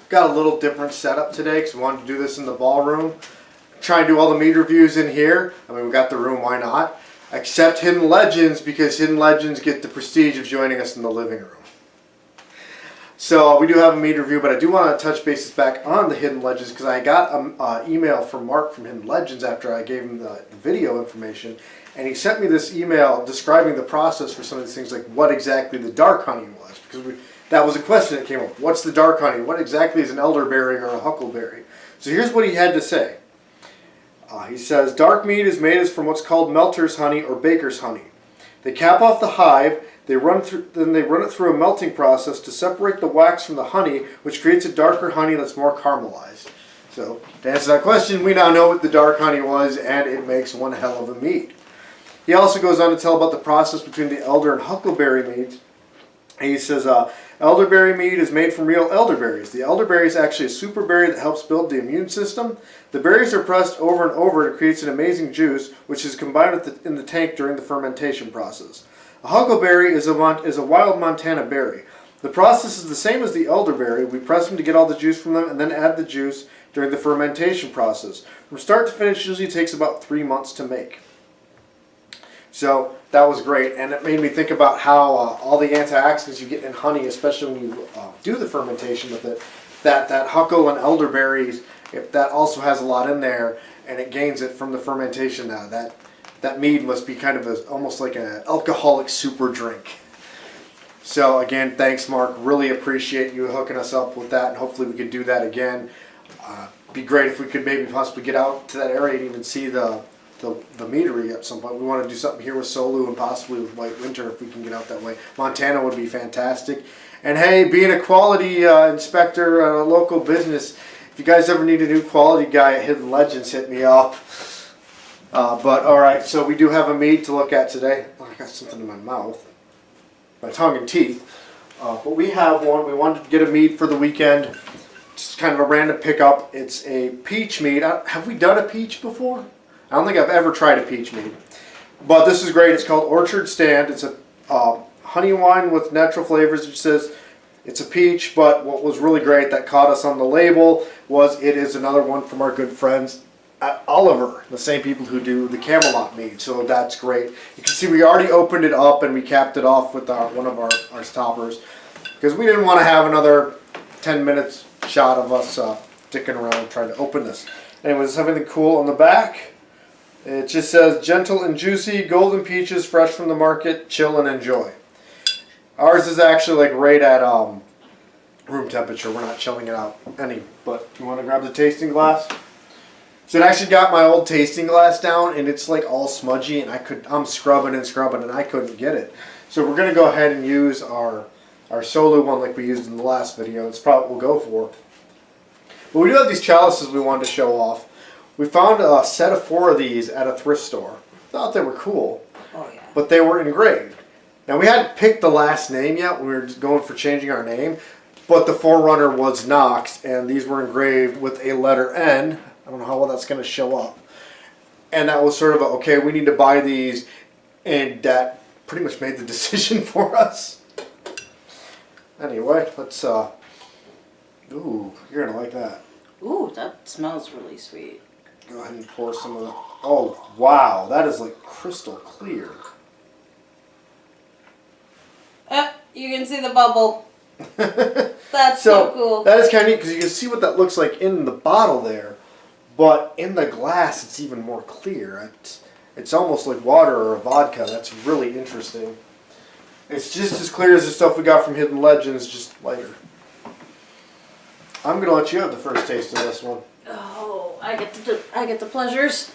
got a little different setup today because we wanted to do this in the ballroom. Try and do all the mead reviews in here. I mean, we got the room, why not? Except Hidden Legends, because Hidden Legends get the prestige of joining us in the living room. So we do have a mead review, but I do want to touch bases back on the Hidden Legends because I got an email from Mark from Hidden Legends after I gave him the video information, and he sent me this email describing the process for some of these things, like what exactly the dark honey was, because that was a question that came up. What's the dark honey? What exactly is an elderberry or a huckleberry? So here's what he had to say. He says, dark mead is made from what's called melter's honey or baker's honey. They cap off the hive. Then they run it through a melting process to separate the wax from the honey, which creates a darker honey that's more caramelized. So, to answer that question, we now know what the dark honey was, and it makes one hell of a mead. He also goes on to tell about the process between the elder and huckleberry meads. He says, elderberry mead is made from real elderberries. The elderberry is actually a super berry that helps build the immune system. The berries are pressed over and over and it creates an amazing juice, which is combined in the tank during the fermentation process. A huckleberry is a wild Montana berry. The process is the same as the elderberry. We press them to get all the juice from them and then add the juice during the fermentation process. From start to finish, usually takes about 3 months to make. So that was great, and it made me think about how all the antioxidants you get in honey, especially when you do the fermentation with it, that huckle and elderberries, if that also has a lot in there, and it gains it from the fermentation now, that mead must be kind of almost like an alcoholic super drink. So again, thanks Mark. Really appreciate you hooking us up with that, and hopefully we can do that again. Be great if we could maybe possibly get out to that area and even see the meadery at some point. We want to do something here with Solu and possibly with White Winter if we can get out that way. Montana would be fantastic. And hey, being a quality inspector at a local business, if you guys ever need a new quality guy at Hidden Legends, hit me up. But alright, so we do have a mead to look at today. Oh, I got something in my mouth. My tongue and teeth. But we have one. We wanted to get a mead for the weekend. Just kind of a random pickup. It's a peach mead. Have we done a peach before? I don't think I've ever tried a peach mead. But this is great. It's called Orchard Stand. It's a honey wine with natural flavors. It says it's a peach, but what was really great that caught us on the label was it is another one from our good friends at Oliver, the same people who do the Camelot Mead. So that's great. You can see we already opened it up and we capped it off with one of our stoppers because we didn't want to have another 10 minutes shot of us sticking around trying to open this. Anyway, there's something cool on the back. It just says, gentle and juicy, golden peaches, fresh from the market, chill and enjoy. Ours is actually like right at room temperature. We're not chilling it out any. But you want to grab the tasting glass? So it actually got my old tasting glass down, and it's like all smudgy, and I'm scrubbing and scrubbing, and I couldn't get it. So we're going to go ahead and use our Solu one like we used in the last video. It's probably what we'll go for. But we do have these chalices we wanted to show off. We found a set of 4 of these at a thrift store. Thought they were cool, but they were engraved. Now we hadn't picked the last name yet when we were just going for changing our name, but the forerunner was Knox, and these were engraved with a letter N. I don't know how well that's going to show up. And that was sort of okay, we need to buy these, and that pretty much made the decision for us. Anyway, let's, ooh, you're going to like that. Ooh, that smells really sweet. Go ahead and pour some of the, oh wow, that is like crystal clear. You can see the bubble. That's so cool. That is kind of neat because you can see what that looks like in the bottle there. But in the glass, it's even more clear. It's almost like water or a vodka. That's really interesting. It's just as clear as the stuff we got from Hidden Legends, just lighter. I'm going to let you have the first taste of this one. Oh, I get the pleasures.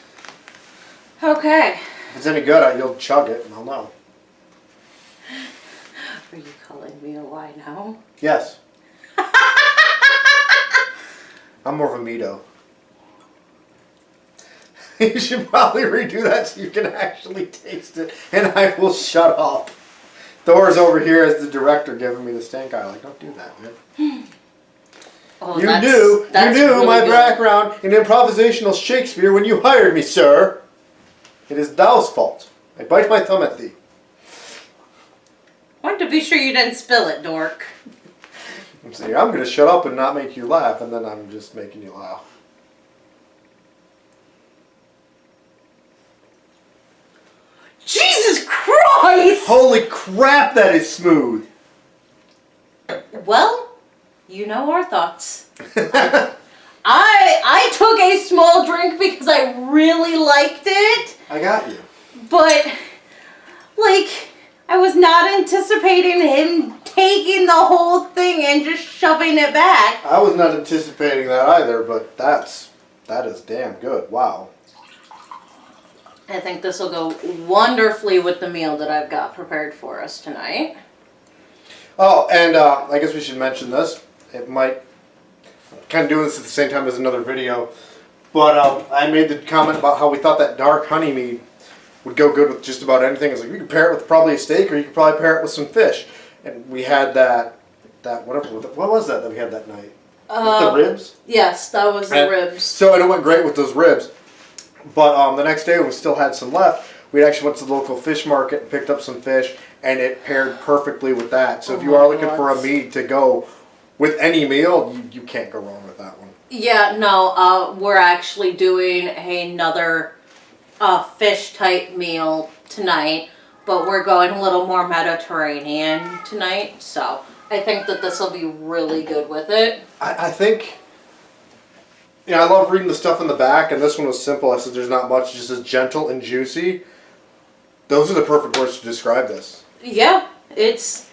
Okay. If it's any good, you'll chug it and I'll know. Are you calling me a wino? Yes. I'm more of a Mito. You should probably redo that so you can actually taste it, and I will shut up. Thor's over here as the director giving me the stank eye. Like, don't do that, man. Oh, you knew really my background in improvisational Shakespeare when you hired me, sir. It is thou's fault. I bite my thumb at thee. Want to be sure you didn't spill it, dork. I'm saying, I'm going to shut up and not make you laugh, and then I'm just making you laugh. Jesus Christ! Holy crap, that is smooth. Well, you know our thoughts. I took a small drink because I really liked it, I got you. but like I was not anticipating him taking the whole thing and just shoving it back. I was not anticipating that either, but that is damn good. Wow. I think this will go wonderfully with the meal that I've got prepared for us tonight. Oh, and I guess we should mention this. It might, I'm kind of doing this at the same time as another video, but I made the comment about how we thought that dark honey mead would go good with just about anything. It's like you could pair it with probably a steak, or you could probably pair it with some fish. And we had that whatever. What was that we had that night? With the ribs. Yes, that was the ribs. So it went great with those ribs. But the next day when we still had some left, we actually went to the local fish market and picked up some fish, and it paired perfectly with that. So if you are looking for a mead to go with any meal, you can't go wrong with that one. Yeah, no, we're actually doing another fish type meal tonight, but we're going a little more Mediterranean tonight, so I think that this will be really good with it. I think, I love reading the stuff in the back, and this one was simple. I said there's not much, just as gentle and juicy. Those are the perfect words to describe this. Yeah, it's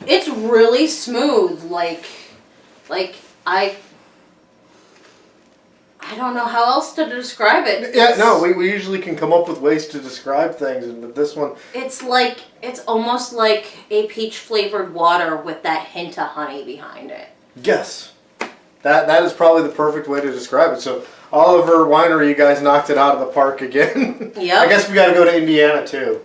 really smooth. Like I don't know how else to describe it. Yeah, no, we usually can come up with ways to describe things, but this one... It's almost like a peach flavored water with that hint of honey behind it. Yes. That is probably the perfect way to describe it. So, Oliver Winery, you guys knocked it out of the park again. Yep. I guess we got to go to Indiana, too.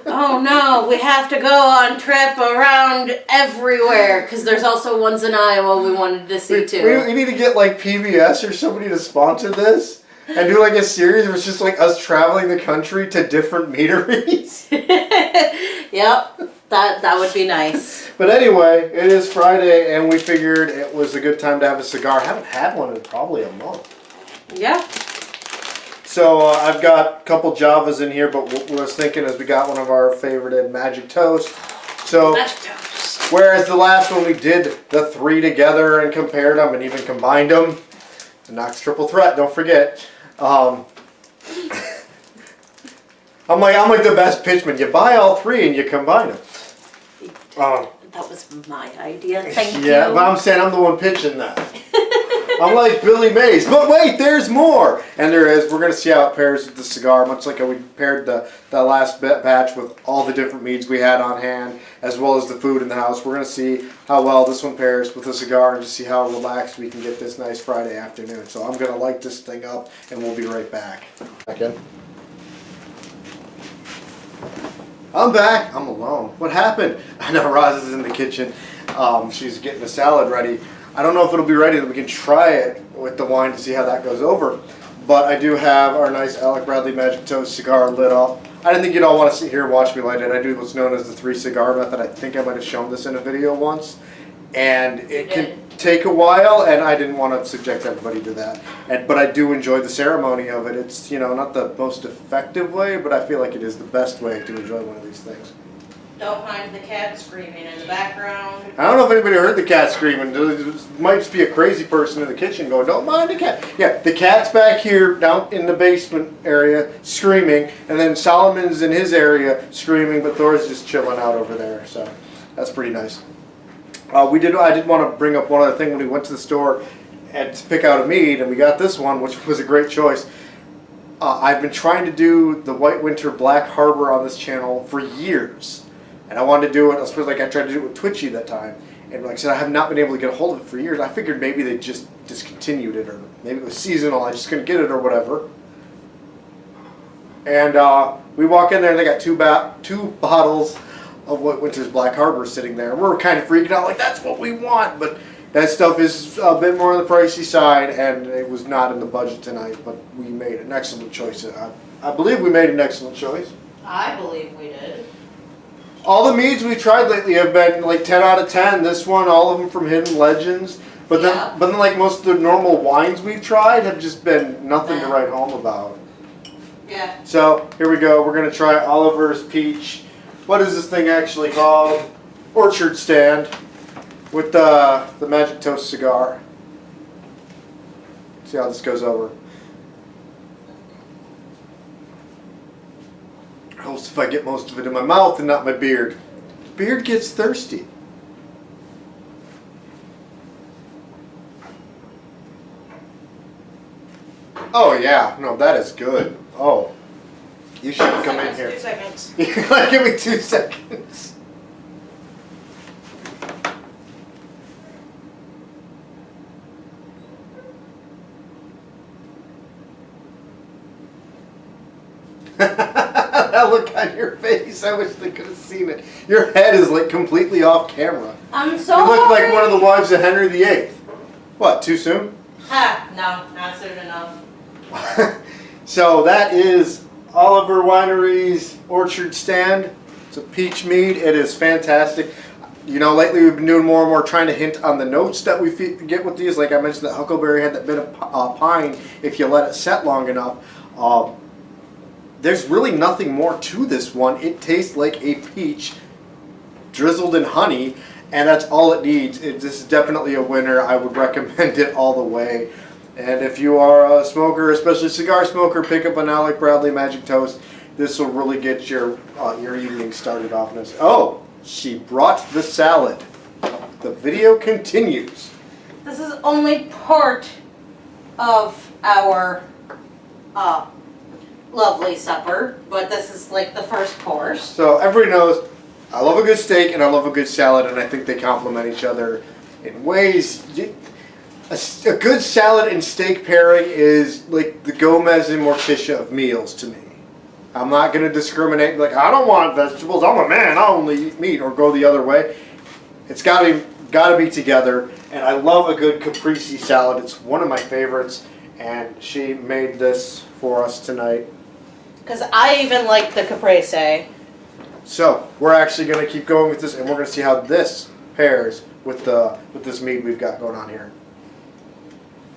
Oh no, we have to go on trip around everywhere, because there's also ones in Iowa we wanted to see too. We need to get like PBS or somebody to sponsor this and do like a series where it's just like us traveling the country to different meaderies. Yep, that would be nice. But anyway, it is Friday, and we figured it was a good time to have a cigar. I haven't had one in probably a month. Yeah. So I've got a couple Javas in here, but what I was thinking is we got one of our favorited Magic Toast. So, Magic Toast. Whereas the last one we did the three together and compared them and even combined them. The Knox Triple Threat, don't forget. I'm like the best pitchman. You buy all three and you combine them. That was my idea. Thank you. Yeah, but I'm saying I'm the one pitching that. I'm like Billy Mays. But wait, there's more! And there is. We're going to see how it pairs with the cigar, much like how we paired the last batch with all the different meads we had on hand, as well as the food in the house. We're going to see how well this one pairs with the cigar and just see how relaxed we can get this nice Friday afternoon. So I'm going to light this thing up, and we'll be right back. Again. I'm back. I'm alone. What happened? I know Roz is in the kitchen. She's getting the salad ready. I don't know if it'll be ready that we can try it with the wine to see how that goes over. But I do have our nice Alec Bradley Magic Toast cigar lit up. I didn't think you'd all want to sit here and watch me light it. I do what's known as the 3 cigar method. I think I might have shown this in a video once. And it can take a while, and I didn't want to subject everybody to that. But I do enjoy the ceremony of it. It's, not the most effective way, but I feel like it is the best way to enjoy one of these things. Don't mind the cat screaming in the background. I don't know if anybody heard the cat screaming. It might just be a crazy person in the kitchen going, don't mind the cat. Yeah, the cat's back here down in the basement area screaming, and then Solomon's in his area screaming, but Thor's just chilling out over there. So that's pretty nice. I did want to bring up one other thing when we went to the store and to pick out a mead, and we got this one, which was a great choice. I've been trying to do the White Winter Black Harbor on this channel for years. And I wanted to do it, I suppose I tried to do it with Twitchy that time. And like I said, I have not been able to get a hold of it for years. I figured maybe they just discontinued it, or maybe it was seasonal, I just couldn't get it or whatever. And we walk in there and they got two bottles of White Winter's Black Harbor sitting there. We're kind of freaking out like, that's what we want. But that stuff is a bit more on the pricey side, and it was not in the budget tonight. But we made an excellent choice. I believe we made an excellent choice. I believe we did. All the meads we tried lately have been like 10 out of 10. This one, all of them from Hidden Legends. But then like most of the normal wines we've tried have just been nothing to write home about. Yeah. So here we go. We're gonna try Oliver's Peach. What is this thing actually called? Orchard Stand with the Magic Toast cigar. See how this goes over. Helps if I get most of it in my mouth and not my beard. Beard gets thirsty. Oh yeah, no, that is good. Oh, you should come in here. 2 seconds. Give me 2 seconds. That look on your face, I wish they could have seen it. Your head is like completely off camera. I'm so You look like sorry. one of the wives of Henry VIII. What, too soon? No, not soon enough. So that is Oliver Winery's Orchard Stand. It's a peach mead. It is fantastic. You know, lately we've been doing more and more trying to hint on the notes that we get with these. Like I mentioned, that huckleberry had that bit of pine if you let it set long enough. There's really nothing more to this one. It tastes like a peach drizzled in honey, and that's all it needs. This is definitely a winner. I would recommend it all the way. And if you are a smoker, especially cigar smoker, pick up an Alec Bradley Magic Toast. This will really get your evening started off. Oh, she brought the salad. The video continues. This is only part of our lovely supper, but this is like the first course. So everybody knows I love a good steak and I love a good salad, and I think they complement each other in ways. A good salad and steak pairing is like the Gomez and Morticia of meals to me. I'm not going to discriminate, like, I don't want vegetables, I'm a man, I only eat meat, or go the other way. It's got to be together, and I love a good caprese salad. It's one of my favorites, and she made this for us tonight. Because I even like the caprese. So we're actually going to keep going with this, and we're going to see how this pairs with this mead we've got going on here.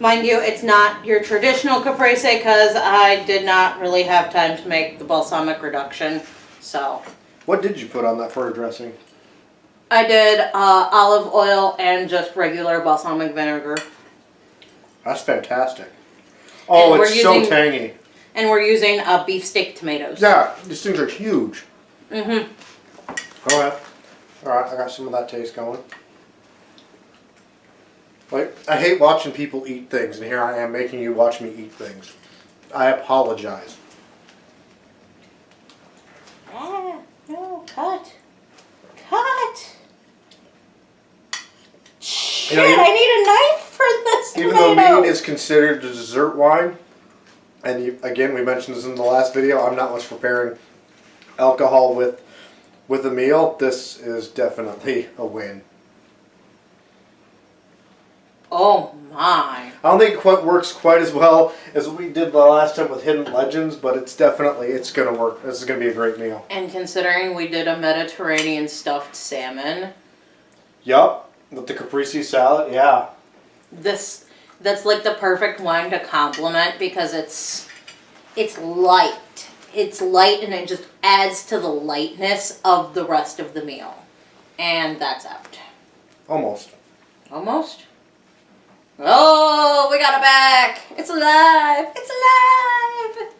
Mind you, it's not your traditional caprese because I did not really have time to make the balsamic reduction. So What did you put on that for a dressing? I did olive oil and just regular balsamic vinegar. That's fantastic. Oh, And it's so tangy. And we're using beefsteak tomatoes. Yeah, these things are huge. Mm-hmm. Alright, I got some of that taste going. Like, I hate watching people eat things, and here I am making you watch me eat things. I apologize. No, cut. Shit, You know, I need a knife for this Even tomato. though mead is considered a dessert wine, and again, we mentioned this in the last video, I'm not much for pairing alcohol with a meal. This is definitely a win. Oh my. I don't think it quite works quite as well as we did the last time with Hidden Legends, but it's going to work. This is going to be a great meal. And considering we did a Mediterranean stuffed salmon. Yup, with the caprese salad, yeah. That's like the perfect wine to complement because it's light. It's light and it just adds to the lightness of the rest of the meal. And that's out. Almost. Almost? Oh, we got it back. It's alive. It's alive.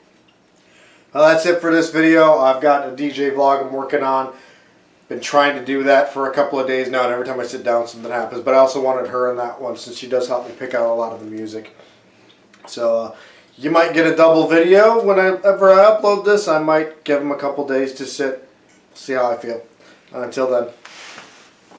Well, that's it for this video. I've got a DJ vlog I'm working on. Been trying to do that for a couple of days now, and every time I sit down something happens. But I also wanted her in that one since she does help me pick out a lot of the music. So you might get a double video whenever I upload this. I might give them a couple days to sit, see how I feel. Until then.